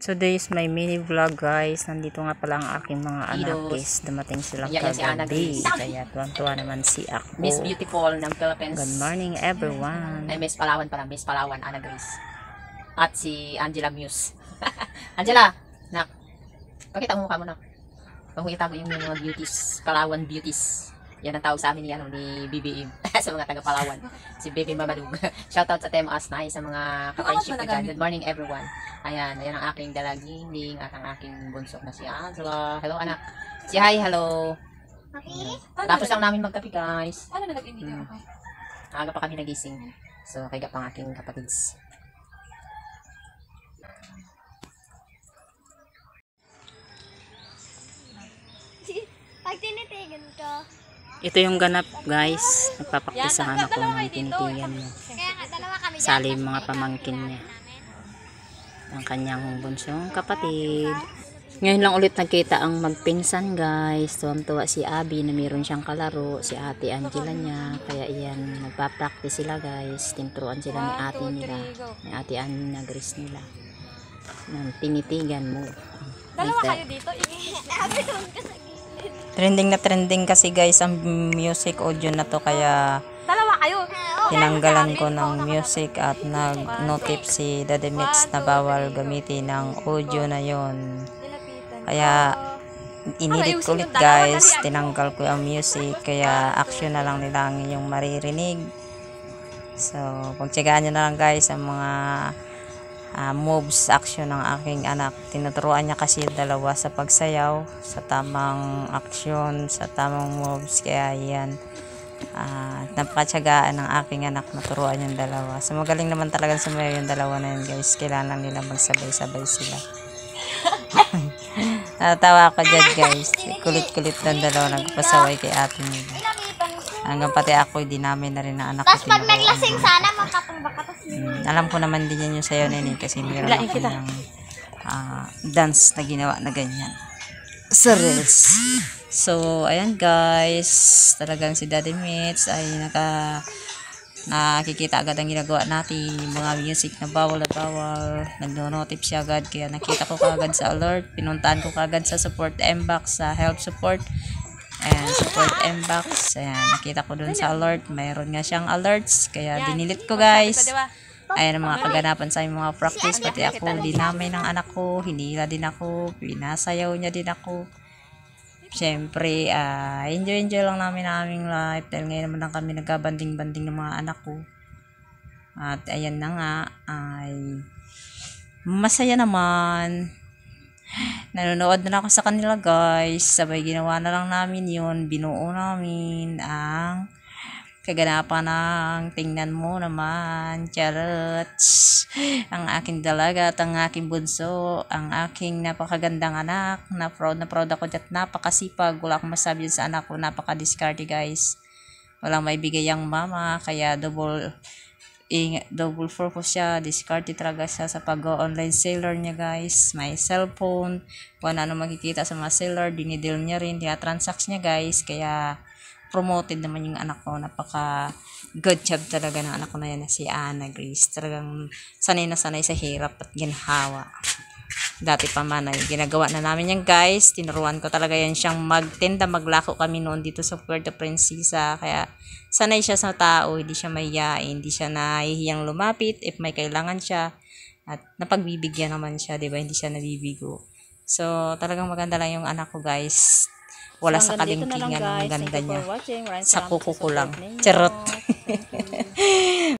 Today is my mini vlog, guys. Nandito nga pala ang aking mga anak, guys. Dumating sila kagabi. Kaya tuwan-tuwa naman si ako. Miss Beautiful ng Philippines. Good morning, everyone. Ay, Miss Palawan pala. Miss Palawan, Ana Grace. At si Angela Muse. Angela, nak. Pakita mo mukha mo, nak. Pag mo itago yung mga beauties. Palawan beauties. Yan ang tawag sa amin ni BBM. Sa mga taga Palawan. Si Baby Mamadug. Shoutout sa TMAS na sa mga ka-friendship. Good morning, everyone. Ayan ang aking dalaginding at ang aking bunso na si Angela. Hello, anak. Si hi, hello. Tapos lang namin magkape, guys. Ano na nag-video ako? Aga pa kami nagising. So, kaya pang aking kapatids. Pag tinitigan ko. Ito yung ganap, guys. Nagpapaktis ang anak ko ng tinitigan niya. Kaya nga, dalawa kami dyan. Sali yung mga pamangkin niya. Ang kanyang bunsong kapatid. Ngayon lang ulit nagkita ang magpinsan, guys. Tuwang-tuwa si Abby na mayroon siyang kalaro. Si ate Angela niya. Kaya iyan, nagpa-practice sila, guys. Tinuturuan sila ni ate nila. Ni ate Ana Grace nila. Ng tinitigan mo. Dalawa kayo dito. Sabi doon ka sa gilid. Trending kasi, guys, ang music audio na to. Kaya Dalawa kayo. tinanggalan ko ng music at nag-notif si Daddy Mitch na bawal gamitin ng audio na yon. Kaya inedit ko ulit, guys. Tinanggal ko ang music. Kaya action na lang nila ang inyong maririnig. So, pagtsagaan nyo na lang, guys, ang mga moves, action ng aking anak. Tinuturuan niya kasi dalawa sa pagsayaw, sa tamang action, sa tamang moves. Kaya yan, napakatsagaan ng aking anak na turuan yung dalawa. So magaling naman talaga sumayaw yung dalawa na yun, guys. Kailangan nila magsabay-sabay sila. Natawa ako dyan, guys. Kulit-kulit ng dalawa nagpasaway kay ate nila. Hanggang pati ako, hindi namin na rin ang anak ko. Tapos pag naglasing sana, makapagba ka. Alam ko naman din yan yung sayo na yun kasi meron ako ng dance na ginawa na ganyan sa reels. So, ayan, guys. Talagang si Daddy Mitch ay nakikita agad ang ginagawa natin. Yung mga music na bawal at bawal. Nagno-notif siya agad. Kaya nakita ko kagad sa alert. Pinuntahan ko kagad sa support inbox, sa help support. Ayan, support inbox. Ayan, nakita ko dun sa alert. Mayroon nga siyang alerts. Kaya dinilit ko, guys. Ayan ang mga kaganapan sa aming mga practice. Pati ako, dinamay ng anak ko. Hinila din ako. Pinasayaw niya din ako. Siyempre, enjoy lang namin ang aming life. Dahil ngayon naman lang kami nagkabanding-banding ng mga anak ko. At ayan na nga, ay masaya naman. Nanonood na ako sa kanila, guys. Sabay ginawa na lang namin yun. Binuo namin ang kaganapan ng tingnan mo naman. Charots. Ang aking dalaga at ang aking bunso. Ang aking napakagandang anak. Na proud ako dyan. Napakasipag. Wala akong masabi sa anak ko. Napaka-discarte, guys. Walang maibigay ang mama. Kaya double purpose siya. Discarte talaga siya sa pag-online seller niya, guys. May cellphone. Kung ano makikita sa mga seller, dinidil niya rin. Kaya transacts niya, guys. Kaya promoted naman yung anak ko. Napaka good job talaga ng anak ko na yan, si Ana Grace. Talagang sanay na sanay sa hirap at ginhawa. Dati pa man ay ginagawa na namin yan, guys. Tinuruan ko talaga yan siyang magtinda, maglako kami noon dito sa Puerto Princesa. Kaya sanay siya sa tao, hindi siya mahiyain, hindi siya nahihiyang lumapit if may kailangan siya. At napagbibigyan naman siya, diba? Hindi siya nabibigo. So, talagang maganda lang yung anak ko, guys. Wala sa kalingkingan, ang ganda niya. Sa kuko ko lang. Charot.